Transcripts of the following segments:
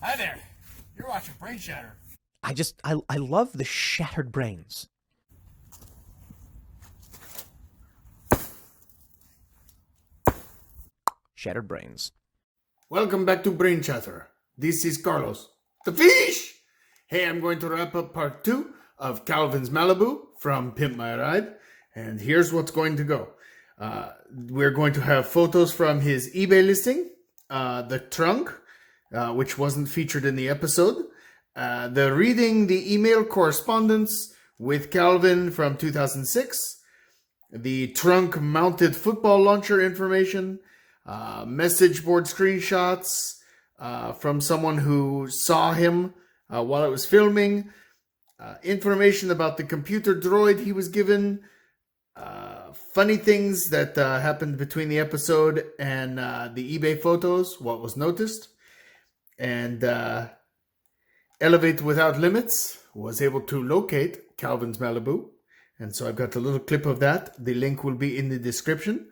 Hi there. You're watching Brain Shatter. I love the shattered brains. Shattered brains. Welcome back to Brain Chatter. This is Carlos the FEESH. Hey, I'm going to wrap up part 2 of Calvin's Malibu from Pimp My Ride. And here's what's going to go. We're going to have photos from his eBay listing, the trunk, which wasn't featured in the episode, the reading the email correspondence with Calvin from 2006, the trunk mounted football launcher information, message board screenshots from someone who saw him while it was filming, information about the computer droid he was given, funny things that happened between the episode and the eBay photos, what was noticed, and Elevate Without Limits was able to locate Calvin's Malibu. And so I've got a little clip of that. The link will be in the description.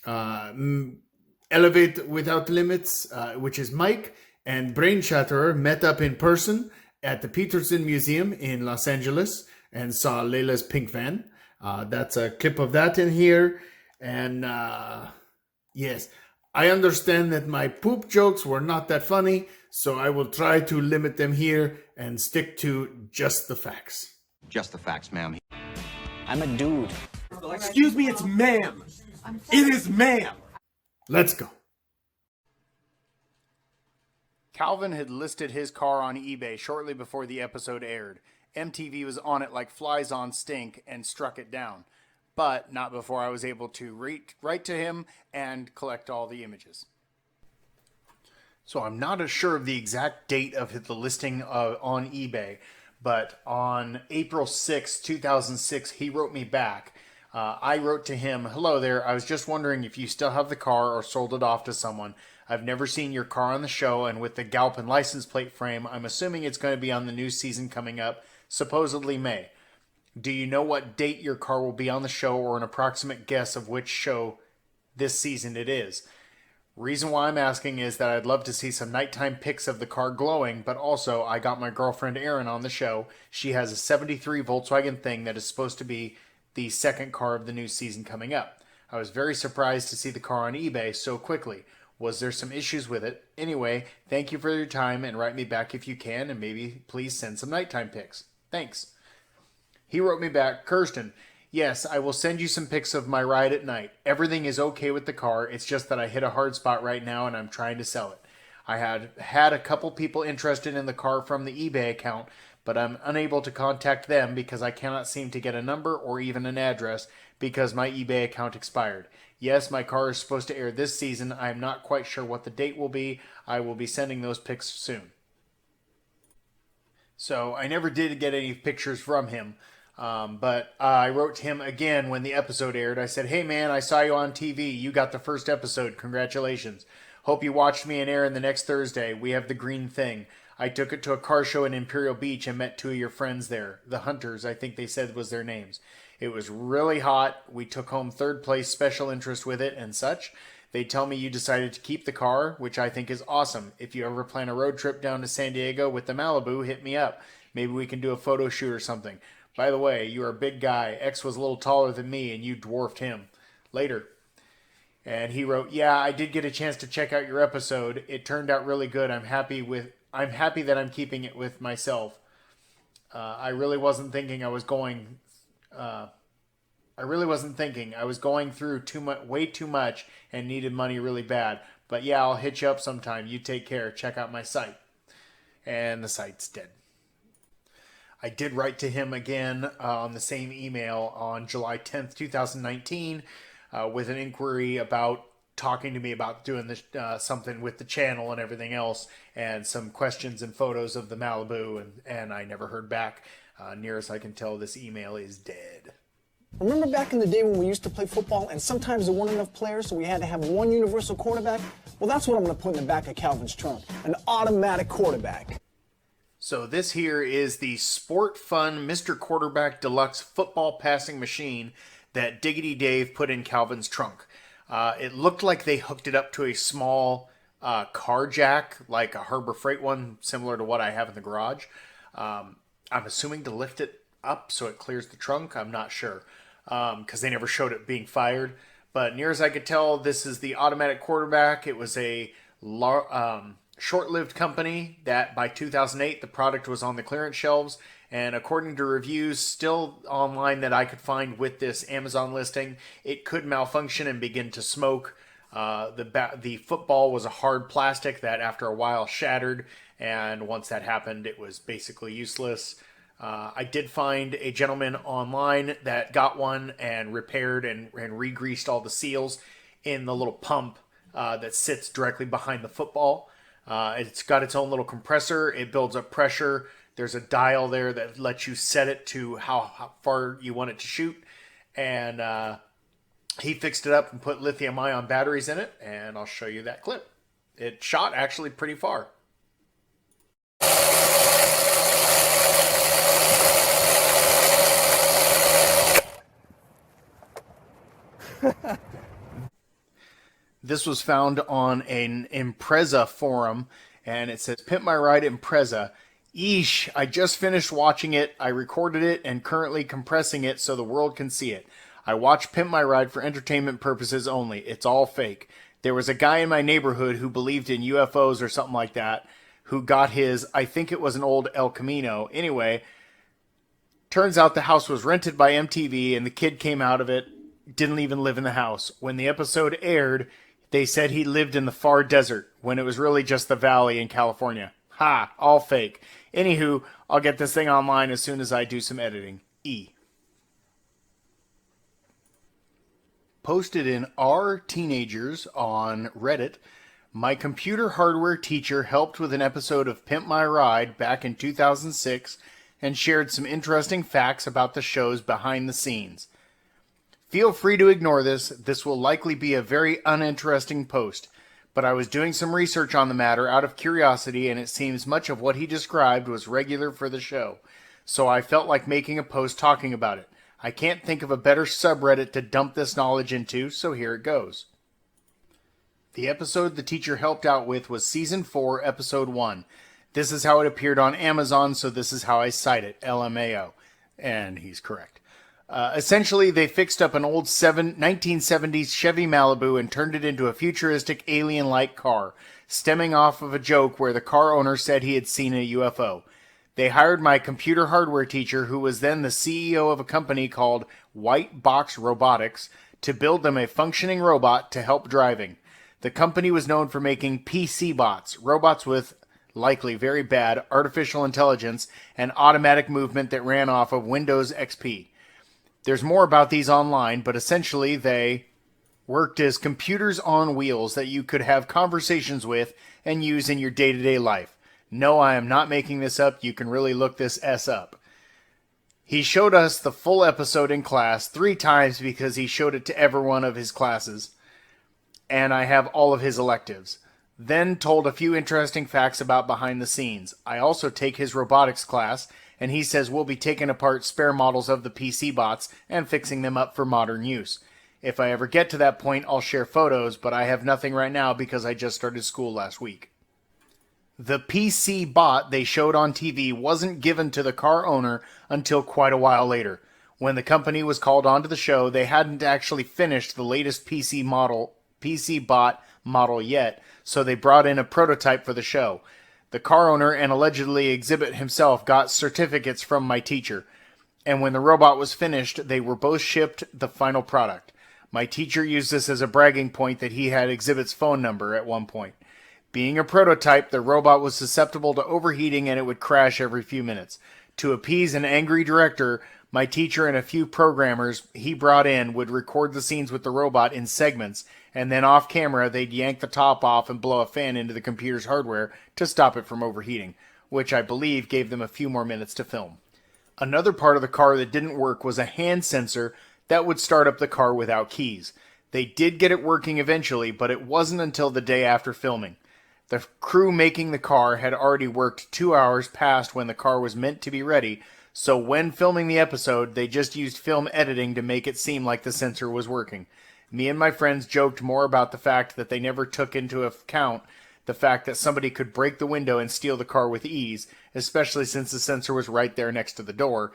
Elevate Without Limits, which is Mike, and Brain Chatterer met up in person at the Peterson Museum in Los Angeles and saw Layla's pink van. That's a clip of that in here. And yes, I understand that my poop jokes were not that funny, so I will try to limit them here and stick to just the facts. Just the facts, ma'am. I'm a dude. Excuse me, it's ma'am. It is ma'am. Let's go. Calvin had listed his car on eBay shortly before the episode aired. MTV was on it like flies on stink and struck it down. But not before I was able to write to him and collect all the images. So I'm not as sure of the exact date of the listing on eBay, but on April 6, 2006, he wrote me back. I wrote to him, "Hello there, I was just wondering if you still have the car or sold it off to someone. I've never seen your car on the show, and with the Galpin license plate frame, I'm assuming it's going to be on the new season coming up, supposedly May. Do you know what date your car will be on the show or an approximate guess of which show this season it is? Reason why I'm asking is that I'd love to see some nighttime pics of the car glowing, but also I got my girlfriend Erin on the show. She has a 73 Volkswagen Thing that is supposed to be the second car of the new season coming up. I was very surprised to see the car on eBay so quickly. Was there some issues with it? Anyway, thank you for your time and write me back if you can, and maybe please send some nighttime pics. Thanks." He wrote me back, "Kirsten, yes, I will send you some pics of my ride at night. Everything is okay with the car. It's just that I hit a hard spot right now and I'm trying to sell it. I had a couple people interested in the car from the eBay account, but I'm unable to contact them because I cannot seem to get a number or even an address because my eBay account expired. Yes, my car is supposed to air this season. I am not quite sure what the date will be. I will be sending those pics soon." So I never did get any pictures from him. But I wrote to him again when the episode aired. I said, "Hey man, I saw you on TV. You got the first episode. Congratulations. Hope you watched me and Aaron the next Thursday. We have the green thing. I took it to a car show in Imperial Beach and met two of your friends there. The Hunters, I think they said was their names. It was really hot. We took home third place special interest with it and such. They tell me you decided to keep the car, which I think is awesome. If you ever plan a road trip down to San Diego with the Malibu, hit me up. Maybe we can do a photo shoot or something. By the way, you are a big guy. X was a little taller than me, and you dwarfed him. Later." And he wrote, "Yeah, I did get a chance to check out your episode. It turned out really good. I'm happy that I'm keeping it with myself. I really wasn't thinking I was going through way too much and needed money really bad. But yeah, I'll hit you up sometime. You take care. Check out my site." And the site's dead. I did write to him again on the same email on July 10th, 2019, with an inquiry about talking to me about doing something with the channel and everything else, and some questions and photos of the Malibu, and I near heard back. Near as I can tell, this email is dead. Remember back in the day when we used to play football and sometimes there weren't enough players, so we had to have one universal quarterback? Well, that's what I'm going to put in the back of Calvin's trunk, an automatic quarterback. So this here is the Sport Fun Mr. Quarterback Deluxe football passing machine that Diggity Dave put in Calvin's trunk. It looked like they hooked it up to a small car jack, like a Harbor Freight one, similar to what I have in the garage. I'm assuming to lift it up so it clears the trunk. I'm not sure because they never showed it being fired. But near as I could tell, this is the automatic quarterback. It was a short-lived company that by 2008, the product was on the clearance shelves. And according to reviews still online that I could find with this Amazon listing, it could malfunction and begin to smoke. The football was a hard plastic that after a while shattered, and once that happened, it was basically useless. I did find a gentleman online that got one and repaired and re-greased all the seals in the little pump that sits directly behind the football. It's got its own little compressor. It builds up pressure. There's a dial there that lets you set it to how far you want it to shoot. And he fixed it up and put lithium-ion batteries in it, and I'll show you that clip. It shot actually pretty far. This was found on an Impreza forum, and it says, Pimp My Ride Impreza. Eesh, I just finished watching it. I recorded it and currently compressing it so the world can see it. I watch Pimp My Ride for entertainment purposes only. It's all fake. There was a guy in my neighborhood who believed in UFOs or something like that, who got his, I think it was an old El Camino. Anyway, turns out the house was rented by MTV and the kid came out of it, didn't even live in the house. When the episode aired, they said he lived in the far desert when it was really just the valley in California. Ha, all fake. Anywho, I'll get this thing online as soon as I do some editing. E. Posted in R Teenagers on Reddit, my computer hardware teacher helped with an episode of Pimp My Ride back in 2006 and shared some interesting facts about the show's behind the scenes. Feel free to ignore this. This will likely be a very uninteresting post, but I was doing some research on the matter out of curiosity, and it seems much of what he described was regular for the show, so I felt like making a post talking about it. I can't think of a better subreddit to dump this knowledge into, so here it goes. The episode the teacher helped out with was Season 4, Episode 1. This is how it appeared on Amazon, so this is how I cite it, LMAO. And he's correct. Essentially, they fixed up an old 1970s Chevy Malibu and turned it into a futuristic alien-like car, stemming off of a joke where the car owner said he had seen a UFO. They hired my computer hardware teacher, who was then the CEO of a company called White Box Robotics, to build them a functioning robot to help driving. The company was known for making PCBots, robots with likely very bad artificial intelligence and automatic movement that ran off of Windows XP. There's more about these online, but essentially they worked as computers on wheels that you could have conversations with and use in your day-to-day life. No, I am not making this up. You can really look this S up. He showed us the full episode in class 3 times because he showed it to every one of his classes, and I have all of his electives. Then told a few interesting facts about behind the scenes. I also take his robotics class, and he says we'll be taking apart spare models of the PCBots and fixing them up for modern use. If I ever get to that point, I'll share photos, but I have nothing right now because I just started school last week. The PCBot they showed on TV wasn't given to the car owner until quite a while later. When the company was called onto the show, they hadn't actually finished the latest PCBot model yet, so they brought in a prototype for the show. The car owner and allegedly exhibit himself got certificates from my teacher, and when the robot was finished, they were both shipped the final product. My teacher used this as a bragging point that he had exhibit's phone number at one point. Being a prototype, the robot was susceptible to overheating and it would crash every few minutes. To appease an angry director, my teacher and a few programmers he brought in would record the scenes with the robot in segments, and then off camera they'd yank the top off and blow a fan into the computer's hardware to stop it from overheating, which I believe gave them a few more minutes to film. Another part of the car that didn't work was a hand sensor that would start up the car without keys. They did get it working eventually, but it wasn't until the day after filming. The crew making the car had already worked 2 hours past when the car was meant to be ready, so when filming the episode, they just used film editing to make it seem like the sensor was working. Me and my friends joked more about the fact that they never took into account the fact that somebody could break the window and steal the car with ease, especially since the sensor was right there next to the door.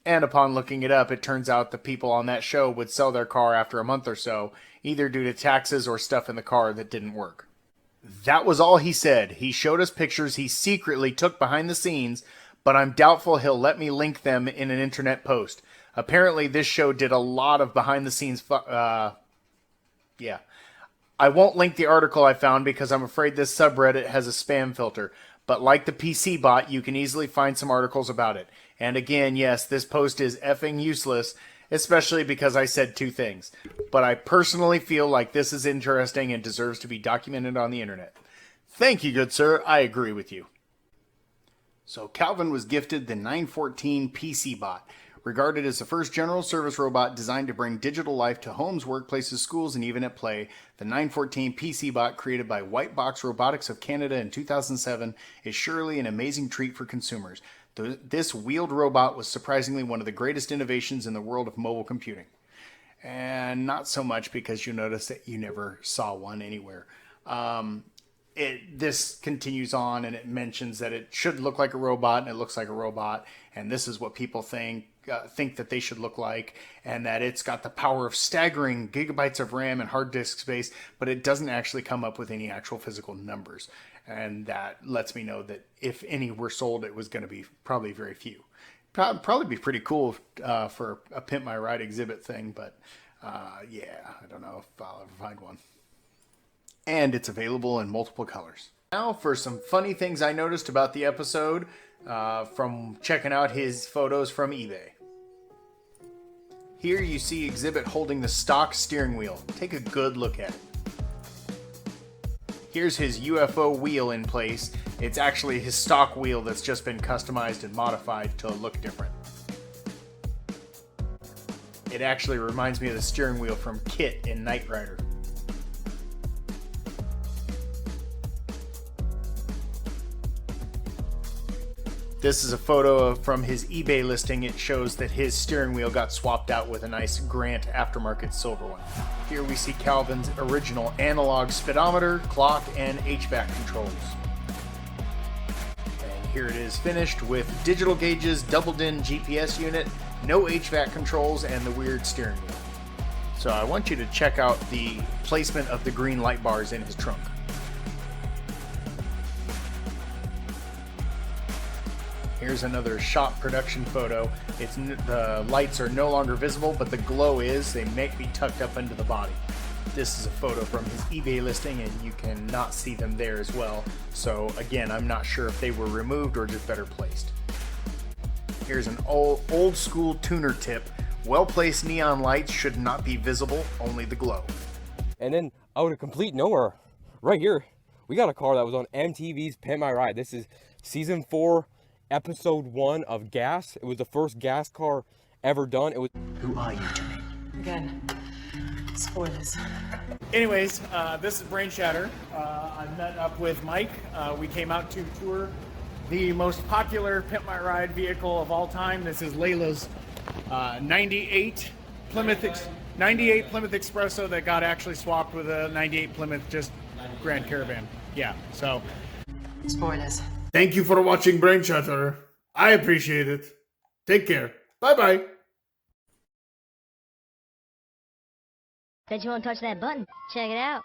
And upon looking it up, it turns out the people on that show would sell their car after a month or so, either due to taxes or stuff in the car that didn't work. That was all he said. He showed us pictures he secretly took behind the scenes, but I'm doubtful he'll let me link them in an internet post. Apparently, this show did a lot of behind the scenes yeah. I won't link the article I found because I'm afraid this subreddit has a spam filter. But like the PCBot, you can easily find some articles about it. And again, yes, this post is effing useless, especially because I said two things. But I personally feel like this is interesting and deserves to be documented on the internet. Thank you, good sir. I agree with you. So Calvin was gifted the 914 PCBot, regarded as the first general service robot designed to bring digital life to homes, workplaces, schools, and even at play. The 914 PCBot, created by White Box Robotics of Canada in 2007, is surely an amazing treat for consumers. This wheeled robot was surprisingly one of the greatest innovations in the world of mobile computing. And not so much because you notice that you never saw one anywhere. This continues on and it mentions that it should look like a robot and it looks like a robot. And this is what people think that they should look like, and that it's got the power of staggering gigabytes of RAM and hard disk space, but it doesn't actually come up with any actual physical numbers. And that lets me know that if any were sold, it was going to be probably very few. Probably be pretty cool for a Pimp My Ride exhibit thing, but yeah, I don't know if I'll ever find one. And it's available in multiple colors. Now for some funny things I noticed about the episode from checking out his photos from eBay. Here you see Exhibit holding the stock steering wheel. Take a good look at it. Here's his UFO wheel in place. It's actually his stock wheel that's just been customized and modified to look different. It actually reminds me of the steering wheel from Kit in Knight Rider. This is a photo from his eBay listing. It shows that his steering wheel got swapped out with a nice Grant aftermarket silver one. Here we see Calvin's original analog speedometer, clock, and HVAC controls. And here it is finished with digital gauges, doubled-in GPS unit, no HVAC controls, and the weird steering wheel. So I want you to check out the placement of the green light bars in his trunk. Here's another shop production photo. The lights are no longer visible, but the glow is. They may be tucked up into the body. This is a photo from his eBay listing, and you cannot see them there as well. So again, I'm not sure if they were removed or just better placed. Here's an old school tuner tip. Well-placed neon lights should not be visible, only the glow. And then out of complete nowhere, right here, we got a car that was on MTV's Pimp My Ride. This is season 4. Episode 1 of Gas. It was the first gas car ever done. It was. Who are you to me? Again, spoilers. Anyways, this is Brain Shatter. I met up with Mike. We came out to tour the most popular Pimp My Ride vehicle of all time. This is Layla's 98 Plymouth Expresso that got actually swapped with a 98 Plymouth just Grand Caravan. Yeah, so. Spoilers. Thank you for watching Brain Chatter. I appreciate it. Take care. Bye-bye. Said you want to touch that button. Check it out.